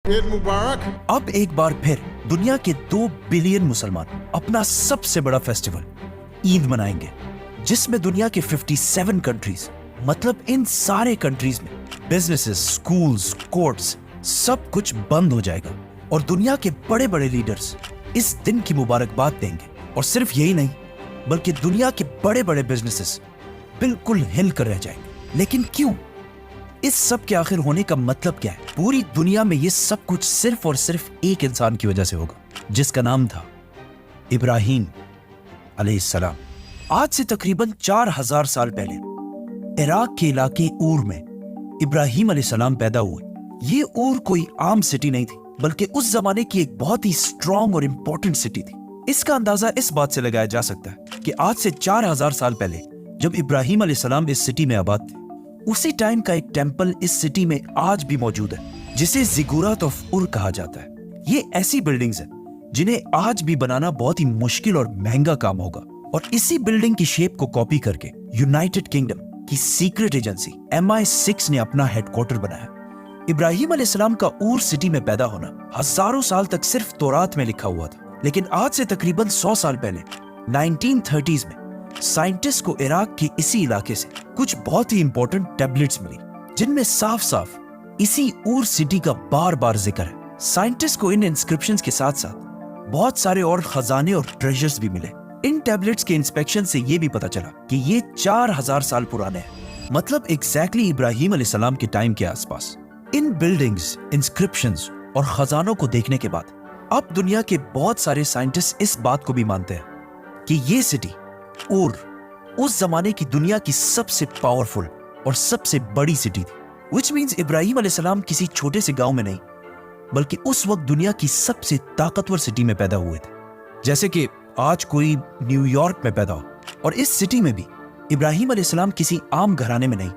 ईद मुबारक। अब एक बार फिर दुनिया के 2 बिलियन मुसलमान अपना सबसे बड़ा फेस्टिवल ईद मनाएंगे, जिसमें दुनिया के 57 कंट्रीज, मतलब इन सारे कंट्रीज में बिजनेसेस, स्कूल्स, कोर्ट्स सब कुछ बंद हो जाएगा और दुनिया के बड़े बड़े लीडर्स इस दिन की मुबारकबाद देंगे। और सिर्फ यही नहीं, बल्कि दुनिया के बड़े बड़े बिजनेसेस बिल्कुल हिल कर रह जाएंगे। लेकिन क्यों? इस सब के आखिर होने का मतलब क्या है? पूरी दुनिया में ये सब कुछ सिर्फ और सिर्फ एक इंसान की वजह से होगा, जिसका नाम था इब्राहीम अलैहिस्सलाम। आज से तकरीबन 4000 साल पहले इराक के इलाके ऊर में इब्राहीम अलैहिस्सलाम पैदा हुए। ये ऊर कोई आम सिटी नहीं थी, बल्कि उस जमाने की एक बहुत ही स्ट्रॉन्ग और इंपॉर्टेंट सिटी थी। इसका अंदाजा इस बात से लगाया जा सकता है कि आज से 4000 साल पहले जब इब्राहीम अलैहिस्सलाम इस सिटी में आबाद थे, उसी टाइम का एक टेंपल इस सिटी में आज भी मौजूद है, जिसे जिगुरात ऑफ उर कहा जाता है। ये ऐसी बिल्डिंग्स हैं जिन्हें आज भी बनाना बहुत ही मुश्किल और महंगा काम होगा। और इसी बिल्डिंग की शेप को कॉपी करके यूनाइटेड किंगडम की सीक्रेट एजेंसी MI6 ने अपना हेडक्वार्टर बनाया। इब्राहीम अलैहिस्सलाम का ऊर सिटी में पैदा होना हजारों साल तक सिर्फ तौरात में लिखा हुआ था, लेकिन आज से तकरीबन 100 साल पहले 1930s में साइंटिस्ट को इराक के इसी इलाके से कुछ बहुत ही इंपॉर्टेंट टैबलेट्स मिली, जिनमें साफ साफ इसी ऊर सिटी का बार बार जिक्र है। साइंटिस्ट को इन इंस्क्रिप्शंस के साथ साथ बहुत सारे और खजाने और ट्रेजर्स भी मिले। इन टैबलेट्स के इंस्पेक्शन से ये भी पता चला कि ये 4000 साल पुराने हैं, मतलब एग्जैक्टली इब्राहीम अलैहिस्सलाम के टाइम के आसपास। इन बिल्डिंग्स, इंस्क्रिप्शंस और खजानों को देखने के बाद अब दुनिया के बहुत सारे साइंटिस्ट इस बात को भी मानते हैं कि ये सिटी ऊर उस जमाने की दुनिया की सबसे पावरफुल और सबसे बड़ी सिटी थी। विच मीन्स इब्राहीम अलैहिस्सलाम किसी छोटे से गांव में नहीं, बल्कि उस वक्त दुनिया की सबसे ताकतवर सिटी में पैदा हुए थे। जैसे कि आज कोई न्यूयॉर्क में पैदा हो, और इस सिटी में भी इब्राहीम अलैहिस्सलाम किसी आम घराने में नहीं,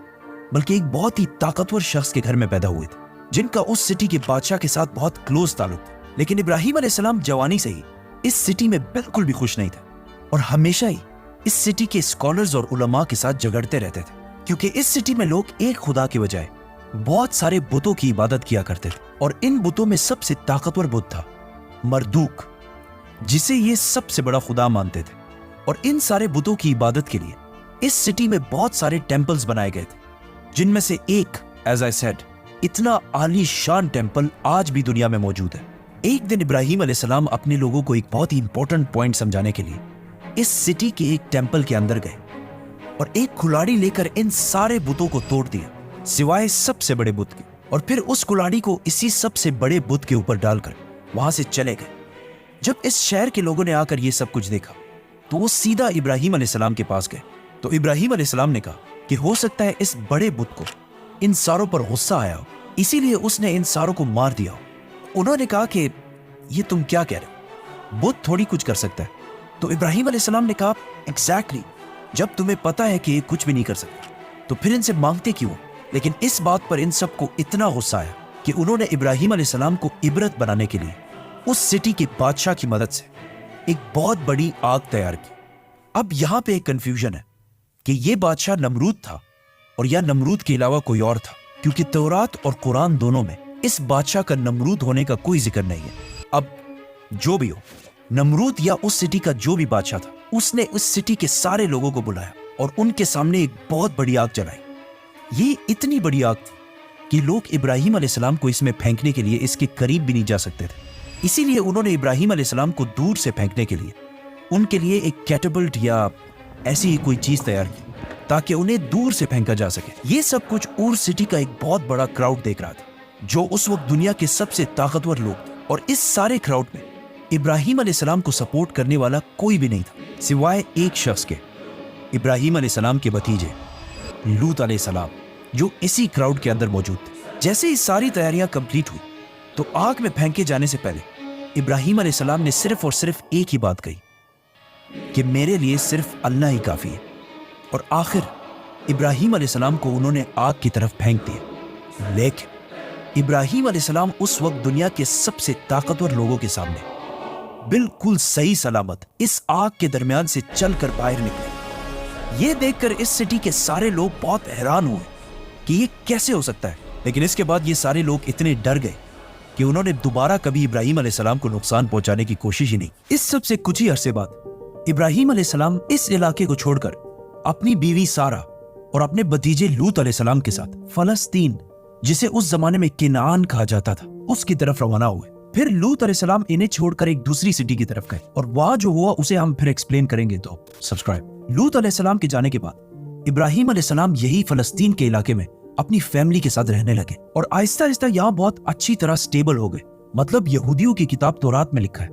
बल्कि एक बहुत ही ताकतवर शख्स के घर में पैदा हुए थे, जिनका उस सिटी के बादशाह के साथ बहुत क्लोज ताल्लुक था। लेकिन इब्राहीम अलैहिस्सलाम जवानी से ही इस सिटी में बिल्कुल भी खुश नहीं थे और हमेशा ही इस सिटी के स्कॉलर्स और उलमा के साथ झगड़ते रहते थे, क्योंकि इस सिटी में लोग एक खुदा के बजाय बहुत सारे बुतों की इबादत किया करते थे। और इन बुतों में सबसे ताकतवर बुत था मरदूक, जिसे ये सबसे बड़ा खुदा मानते थे। और इन सारे बुतों की इबादत के लिए इस सिटी में बहुत सारे टेंपल्स बनाए गए थे, जिनमें से एक, एज आई सेड, इतना आलीशान टेंपल आज भी दुनिया में मौजूद है। एक दिन इब्राहीम अलैहिस्सलाम अपने लोगों को एक बहुत ही इंपॉर्टेंट पॉइंट समझाने के लिए इस सिटी के एक टेंपल के अंदर गए और एक कुल्हाड़ी लेकर इन सारे बुतों को तोड़ दिया, सिवाय सबसे बड़े बुत के। और फिर उस कुल्हाड़ी को इसी सबसे बड़े बुत के ऊपर डालकर वहां से चले गए। जब इस शहर के लोगों ने आकर ये सब कुछ देखा, तो वो सीधा इब्राहीम अलैहिस्सलाम के पास गए। तो इब्राहीम अलैहिस्सलाम ने कहा कि हो सकता है इस बड़े बुत को इन सारों पर गुस्सा आया हो, इसीलिए उसने इन सारों को मार दिया हो। उन्होंने कहा कि ये तुम क्या कह रहे हो, बुत थोड़ी कुछ कर सकता है। तो इब्राहीम अलैहिस्सलाम ने कहा, एग्जैक्टली, जब तुम्हें पता है कि ये कुछ भी नहीं कर सकता, तो फिर इनसे मांगते क्यों? लेकिन इस बात पर इन सबको इतना गुस्सा आया कि उन्होंने इब्राहीम अलैहिस्सलाम को इबरत बनाने के लिए उस सिटी के बादशाह की मदद से एक बहुत बड़ी आग तैयार की। अब यहां पे एक कंफ्यूजन है कि ये बादशाह नमरूद था और या नमरूद के अलावा कोई और था, क्योंकि तौरात और कुरान दोनों में इस बादशाह का नमरूद होने का कोई जिक्र नहीं है। अब जो भी हो, नमरूद या उस सिटी का जो भी बादशाह था, उसने उस सिटी के सारे लोगों को बुलाया और उनके सामने एक बहुत बड़ी आग जलाई। ये इतनी बड़ी आग थी कि लोग इब्राहीम अलैहिस्सलाम को इसमें फेंकने के लिए इसके करीब भी नहीं जा सकते थे। इसीलिए उन्होंने इब्राहीम अलैहिस्सलाम को दूर से फेंकने के लिए उनके लिए एक कैटapult या ऐसी ही कोई चीज तैयार की, ताकि उन्हें दूर से फेंका जा सके। ये सब कुछ ऊर सिटी का एक बहुत बड़ा क्राउड देख रहा था, जो उस वक्त दुनिया के सबसे ताकतवर लोग थे। और इस सारे क्राउड में इब्राहीम अलैहिस्सलाम को सपोर्ट करने वाला कोई भी नहीं था, सिवाय एक शख्स के, इब्राहीम अलैहिस्सलाम के भतीजे लूत अलैहिस्सलाम, जो इसी क्राउड के अंदर मौजूद थे। जैसे ही सारी तैयारियां कंप्लीट हुई, तो आग में फेंके जाने से पहले इब्राहीम अलैहिस्सलाम ने सिर्फ और सिर्फ एक ही बात कही कि मेरे लिए सिर्फ अल्लाह ही काफी है। और आखिर इब्राहीम अलैहिस्सलाम को उन्होंने आग की तरफ फेंक दिया। लेकिन इब्राहीम अलैहिस्सलाम उस वक्त दुनिया के सबसे ताकतवर लोगों के सामने बिल्कुल सही सलामत इस आग के दरमियान से चलकर बाहर निकले। ये देखकर इस सिटी के सारे लोग बहुत हैरान हुए कि ये कैसे हो सकता है। लेकिन इसके बाद ये सारे लोग इतने डर गए कि उन्होंने दोबारा कभी इब्राहिम अलैहिस्सलाम को नुकसान पहुंचाने की कोशिश ही नहीं। इस सब से कुछ ही अरसे बाद इब्राहिम अलैहिस्सलाम इस इलाके को छोड़कर अपनी बीवी सारा और अपने भतीजे लूत अलैहिस्सलाम के साथ फलस्तीन, जिसे उस जमाने में किनान कहा जाता था, उसकी तरफ रवाना हुए। फिर लूत अलैहिस्सलाम इन्हें छोड़कर एक दूसरी सिटी की तरफ गए और वहां जो हुआ उसे हम फिर एक्सप्लेन करेंगे, तो सब्सक्राइब। लूत अलैहिस्सलाम के जाने के बाद इब्राहिम अलैहिस्सलाम यही फलस्तीन के इलाके में अपनी फैमिली के साथ रहने लगे और आहिस्ता आहिस्ता यहाँ बहुत अच्छी तरह स्टेबल हो गए। मतलब यहूदियों की किताब तौरात में लिखा है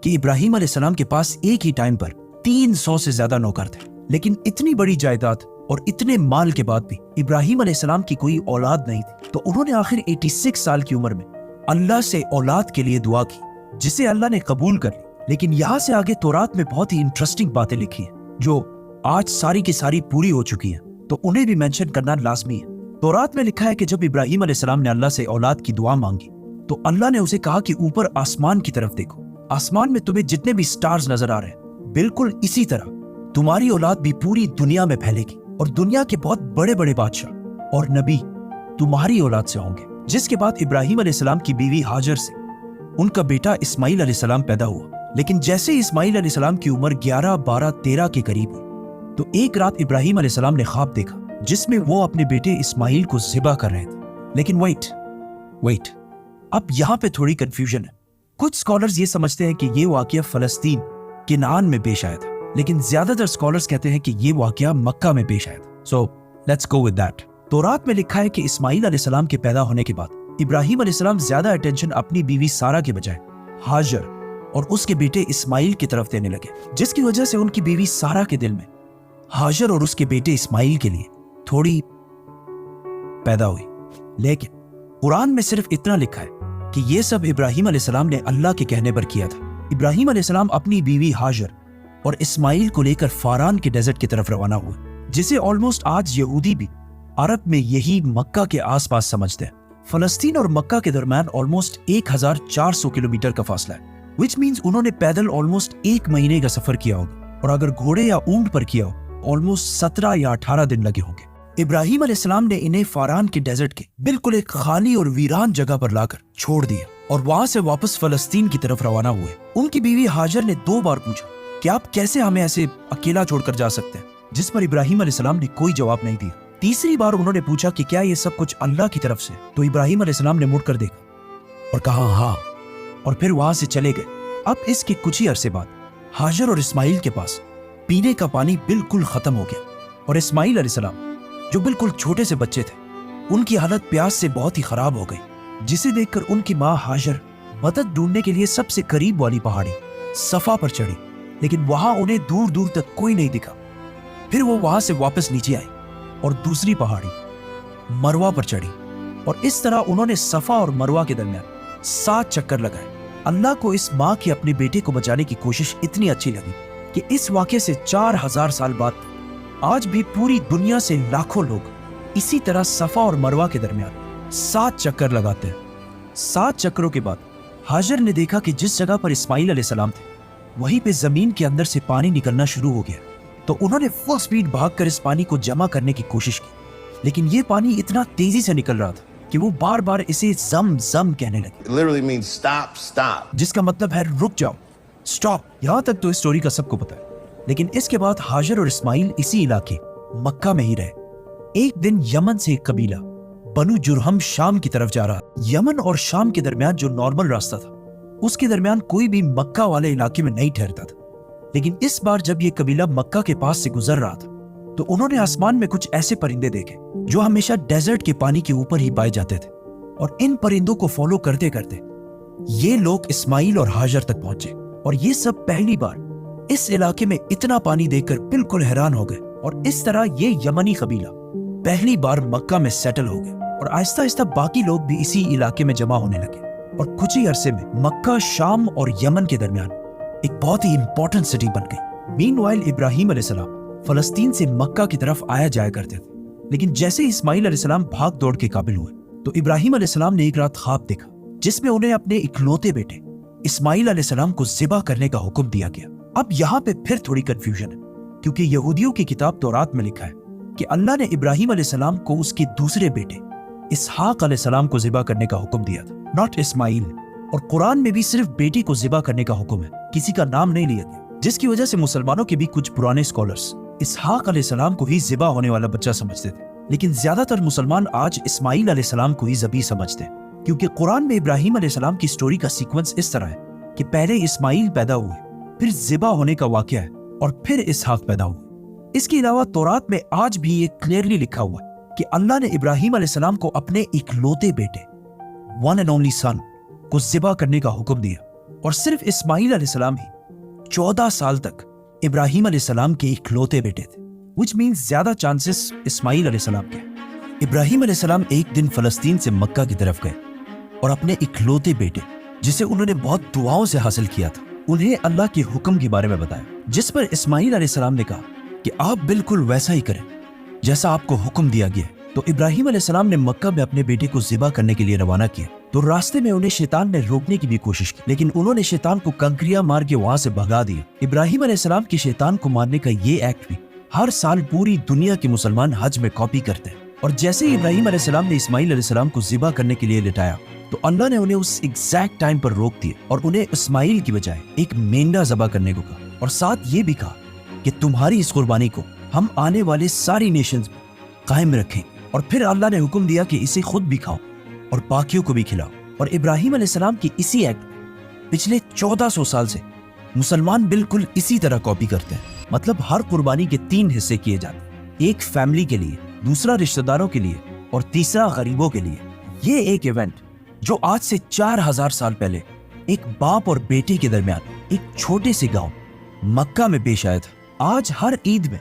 कि इब्राहिम अलैहिस्सलाम के पास एक ही टाइम पर 300 से ज्यादा नौकर थे। लेकिन इतनी बड़ी जायदाद और इतने माल के बाद भी इब्राहिम अलैहिस्सलाम की कोई औलाद नहीं थी, तो उन्होंने आखिर 86 साल की उम्र में अल्लाह से औलाद के लिए दुआ की, जिसे अल्लाह ने कबूल कर ली। लेकिन यहाँ से आगे तौरात में बहुत ही इंटरेस्टिंग बातें लिखी हैं जो आज सारी की सारी पूरी हो चुकी हैं, तो उन्हें भी मेंशन करना लाजमी है। तौरात में लिखा है कि जब इब्राहिम अलैहिस्सलाम ने अल्लाह से औलाद की दुआ मांगी तो अल्लाह ने उसे कहा कि ऊपर आसमान की तरफ देखो, आसमान में तुम्हें जितने भी स्टार्स नजर आ रहे हैं बिल्कुल इसी तरह तुम्हारी औलाद भी पूरी दुनिया में फैलेगी और दुनिया के बहुत बड़े बड़े बादशाह और नबी तुम्हारी औलाद से होंगे। जिसके बाद इब्राहिम अलैहिस्सलाम की बीवी हाजर से उनका बेटा इस्माइल अलैहिस्सलाम पैदा हुआ। लेकिन जैसे ही इस्माइल अलैहिस्सलाम की उम्र 11, 12, 13 के करीब हुई तो एक रात इब्राहिम अलैहिस्सलाम ने ख्वाब देखा जिसमें वो अपने बेटे इस्माइल को ज़िबा कर रहे थे। लेकिन वेट, अब यहाँ पे थोड़ी कंफ्यूजन है। कुछ स्कॉलर्स ये समझते हैं कि ये वाकया फलस्तीन किनान में पेश आया था, लेकिन ज्यादातर स्कॉलर्स कहते हैं कि ये वाकया मक्का में पेश आया था। So let's go with that. तौरात में लिखा है कि इस्माइल अलैहिस्सलाम के पैदा होने के बाद इब्राहिम अलैहिस्सलाम ज्यादा अटेंशन अपनी बीवी सारा के बजाय हाजर और उसके बेटे इस्माइल की तरफ देने लगे, जिसकी वजह से उनकी बीवी सारा के दिल में हाजर और उसके बेटे इस्माइल के लिए थोड़ी पैदा हुई। लेकिन कुरान में सिर्फ इतना लिखा है कि ये सब इब्राहिम अलैहिस्सलाम ने अल्लाह के कहने पर किया था। इब्राहिम अलैहिस्सलाम अपनी बीवी हाजर और इस्माइल को लेकर फारान के डेजर्ट की तरफ रवाना हुए, जिसे ऑलमोस्ट आज यहूदी भी अरब में यही मक्का के आसपास समझते हैं। फलस्तीन और मक्का के दरमियान ऑलमोस्ट 1400 किलोमीटर का फासला है, विच मीन्स उन्होंने पैदल ऑलमोस्ट 1 महीने का सफर किया होगा और अगर घोड़े या ऊंट पर किया हो ऑलमोस्ट 17 या 18 दिन लगे होंगे। इब्राहिम अलैहिस्सलाम ने इन्हें फारान के डेजर्ट के बिल्कुल एक खाली और वीरान जगह पर लाकर छोड़ दिया और वहां से वापस फलस्तीन की तरफ रवाना हुए। उनकी बीवी हाजर ने 2 बार पूछा कि आप कैसे हमें ऐसे अकेला छोड़कर जा सकते हैं, जिस पर इब्राहिम अलैहिस्सलाम ने कोई जवाब नहीं दिया। तीसरी बार उन्होंने पूछा कि क्या ये सब कुछ अल्लाह की तरफ से, तो इब्राहिम अलैहिस्सलाम ने मुड़कर देखा और कहा हाँ, और फिर वहां से चले गए। अब इसके कुछ ही अरसे बाद हाजर और इस्माइल के पास पीने का पानी बिल्कुल खत्म हो गया और इस्माइल अलैहिस्सलाम जो बिल्कुल छोटे से बच्चे थे, उनकी हालत प्यास से बहुत ही खराब हो गई, जिसे देखकर उनकी माँ हाजर मदद ढूंढने के लिए सबसे करीब वाली पहाड़ी सफा पर चढ़ी, लेकिन वहां उन्हें दूर दूर तक कोई नहीं दिखा। फिर वो वहां से वापस नीचे आई और दूसरी पहाड़ी मरवा पर चढ़ी और इस तरह उन्होंने सफा और मरवा के दरमियान 7 चक्कर लगाए। अल्लाह को इस माँ की अपने बेटे को बचाने की कोशिश इतनी अच्छी लगी कि इस वाक़े से 4000 साल बाद आज भी पूरी दुनिया से लाखों लोग इसी तरह सफा और मरवा के दरमियान 7 चक्कर लगाते हैं। 7 चक्करों के बाद हाजर ने देखा कि जिस जगह पर इस्माइल अलैहिस्सलाम थे वहीं पे जमीन के अंदर से पानी निकलना शुरू हो गया, तो उन्होंने फुल स्पीड भागकर इस पानी को जमा करने की कोशिश की, लेकिन ये पानी इतना तेजी से निकल रहा था कि वो बार बार इसे जम जम कहने लगे। Literally means stop, stop. जिसका मतलब है रुक जाओ, स्टॉप। यहाँ तक तो इस स्टोरी का सबको पता है, लेकिन इसके बाद हाजर और इस्माइल इसी इलाके मक्का में ही रहे। एक दिन यमन से एक कबीला बनु जुरहम शाम की तरफ जा रहा। यमन और शाम के दरमियान जो नॉर्मल रास्ता था उसके दरमियान कोई भी मक्का वाले इलाके में नहीं ठहरता था, लेकिन इस बार जब ये कबीला मक्का के पास से गुजर रहा था तो उन्होंने आसमान में कुछ ऐसे परिंदे देखे जो हमेशा डेजर्ट के पानी के ऊपर ही पाए जाते थे, और इन परिंदों को फॉलो करते करते ये लोग इस्माइल और हाजर तक पहुंचे और ये सब पहली बार इस इलाके में इतना पानी देखकर बिल्कुल हैरान हो गए। और इस तरह ये यमनी कबीला पहली बार मक्का में सेटल हो गए और आहिस्ता आहिस्ता बाकी लोग भी इसी इलाके में जमा होने लगे और कुछ ही अरसे में मक्का, शाम और यमन के दरमियान एक बहुत ही इंपॉर्टेंट सिटी बन गई। मीनवाइल इब्राहिम अलैहिस्सलाम फलस्तीन से मक्का की तरफ आया जाया करते थे, लेकिन जैसे इस्माइल अलैहिस्सलाम भाग दौड़ के काबिल हुए तो इब्राहिम अलैहिस्सलाम ने एक रात ख्वाब देखा जिसमें उन्हें अपने इकलौते बेटे इस्माइल अलैहिस्सलाम को ज़िबा करने का हुक्म दिया गया। अब यहाँ पे फिर थोड़ी कंफ्यूजन है, क्योंकि यहूदियों की किताब तौरात में लिखा है कि अल्लाह ने इब्राहिम अलैहिस्सलाम को उसके दूसरे बेटे इसहाक अलैहिस्सलाम को ज़िबा करने का हुक्म दिया था, नॉट इस्माइल। और कुरान में भी सिर्फ बेटी को ज़िबा करने का हुक्म है, किसी का नाम नहीं लिया गया, जिसकी वजह से मुसलमानों के भी कुछ पुराने स्कॉलर्स इसहाक अलैहिस्सलाम को ही ज़िबा होने वाला बच्चा समझते थे, लेकिन ज्यादातर मुसलमान आज इस्माइल अलैहिस्सलाम को ही ज़बी समझते हैं, क्योंकि कुरान में इब्राहिम अलैहिस्सलाम की स्टोरी का सीक्वेंस इस तरह है कि पहले इस्माइल पैदा हुए, फिर ज़िबा होने का वाक़या है और फिर इसहाक पैदा हुए। इसके अलावा तौरात में आज भी ये क्लियरली लिखा हुआ है कि अल्लाह ने इब्राहिम अलैहिस्सलाम को अपने इकलौते बेटे वन एंड ओनली सन को ज़िबा करने का हुक्म दिया, और सिर्फ इस्माइल अलैहिस्सलाम ही 14 साल तक इब्राहिम अलैहिस्सलाम के इकलौते बेटे थे, which means ज्यादा चांसेस इस्माइल अलैहिस्सलाम के। इब्राहिम अलैहिस्सलाम एक दिन फलस्तीन से मक्का की तरफ गए और अपने इकलौते बेटे, जिसे उन्होंने बहुत दुआओं से हासिल किया था, उन्हें अल्लाह के हुक्म के बारे में बताया, जिस पर इस्माइल अलैहिस्सलाम ने कहा कि आप बिल्कुल वैसा ही करें जैसा आपको हुक्म दिया गया। तो इब्राहिम अलैहिस्सलाम ने मक्का में अपने बेटे को ज़िबा करने के लिए रवाना किया। तो रास्ते में उन्हें शैतान ने रोकने की भी कोशिश की, लेकिन उन्होंने शैतान को कंकरियां मार के वहां से भगा दिया। इब्राहिम अलैहिस्सलाम की शैतान को मारने का ये एक्ट भी हर साल पूरी दुनिया के मुसलमान हज में कॉपी करते हैं। और जैसे ही इब्राहिम अलैहिस्सलाम ने इस्माइल अलैहिस्सलाम को ज़िबा करने के लिए लिटाया, तो अल्लाह ने उन्हें उस एग्जैक्ट टाइम पर रोक दिया और उन्हें इस्माइल की बजाय एक मेंढा ज़बा करने को कहा, और साथ ये भी कहा कि तुम्हारी इस कुर्बानी को हम आने वाले सारी नेशंस में कायम रखें। और फिर अल्लाह ने हुक्म दिया कि इसे खुद भी खाओ और बाकियों को भी खिलाओ। और इब्राहिम अलैहिस्सलाम की इसी एक्ट पिछले 1400 साल से मुसलमान बिल्कुल इसी तरह कॉपी करते हैं। मतलब हर कुर्बानी के 3 हिस्से किए जाते हैं, एक फैमिली के लिए, दूसरा रिश्तेदारों के लिए और तीसरा गरीबों के लिए। ये एक इवेंट जो आज से 4000 साल पहले एक बाप और बेटे के दरमियान एक छोटे से गांव मक्का में पेश आया था, आज हर ईद में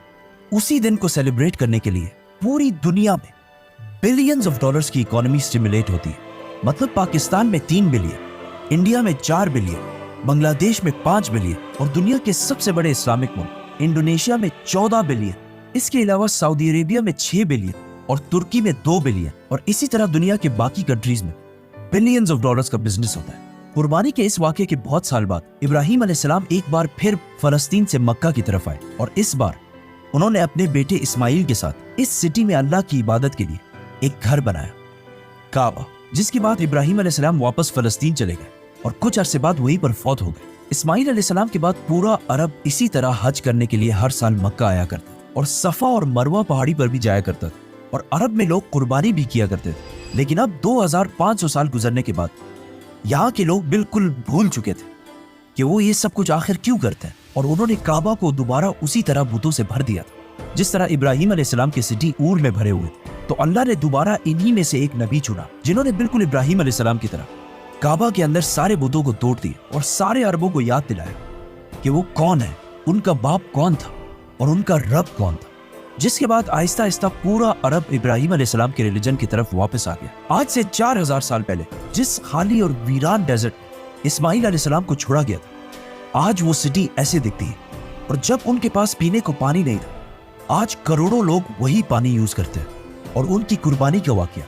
उसी दिन को सेलिब्रेट करने के लिए पूरी दुनिया में बिलियंस ऑफ डॉलर्स की इकोनॉमी स्टिमुलेट होती है। मतलब पाकिस्तान में 3 बिलियन, इंडिया में 4 बिलियन, बांग्लादेश में 5 बिलियन और दुनिया के सबसे बड़े इस्लामिक मुल्क इंडोनेशिया में 14 बिलियन। इसके अलावा सऊदी अरेबिया में 6 बिलियन और तुर्की में 2 बिलियन, और इसी तरह दुनिया के बाकी कंट्रीज में बिलियंस ऑफ डॉलर्स का बिजनेस होता है। कुर्बानी के इस वाक़े के बहुत साल बाद इब्राहिम अलैहिस्सलाम एक बार फिर फलस्तीन से मक्का की तरफ आए, और इस बार उन्होंने अपने बेटे इस्माइल के साथ इस सिटी में अल्लाह की इबादत के लिए एक घर बनाया, काबा, जिसके बाद इब्राहिम अलैहिस्सलाम वापस फलस्तीन चले गए और कुछ अरसे बाद वहीं पर फौत हो गए। इस्माइल अलैहिस्सलाम के बाद पूरा अरब इसी तरह हज करने के लिए हर साल मक्का आया करता और सफ़ा और मरवा पहाड़ी पर भी जाया करता था, और अरब में लोग कुर्बानी भी किया करते थे। लेकिन अब 2500 साल गुजरने के बाद यहाँ के लोग बिल्कुल भूल चुके थे कि वो ये सब कुछ आखिर क्यों करते हैं, और उन्होंने काबा को दोबारा उसी तरह बुतों से भर दिया था जिस तरह इब्राहिम अलैहिस्सलाम के सिटी ऊर में भरे हुए थे। तो अल्लाह ने दोबारा इन्हीं में से एक नबी चुना जिन्होंने बिल्कुल इब्राहिम अलैहिस्सलाम की तरह काबा के अंदर सारे बुतों को तोड़ दिया और सारे अरबों को याद दिलाया कि वो कौन है, उनका बाप कौन था और उनका रब कौन था। जिसके बाद आहिस्ता आहिस्ता पूरा अरब इब्राहिम अलैहिस्सलाम के रिलीजन की तरफ वापस आ गया। आज से 4000 साल पहले जिस खाली और वीरान डेजर्ट इस्माइल अलैहिस्सलाम को छोड़ा गया था, आज वो सिटी ऐसे दिखती है। और जब उनके पास पीने को पानी नहीं था, आज करोड़ों लोग वही पानी यूज करते हैं, और उनकी कुर्बानी का वाकया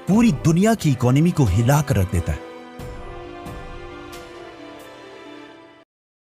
पूरी दुनिया की इकोनॉमी को हिला कर रख देता है।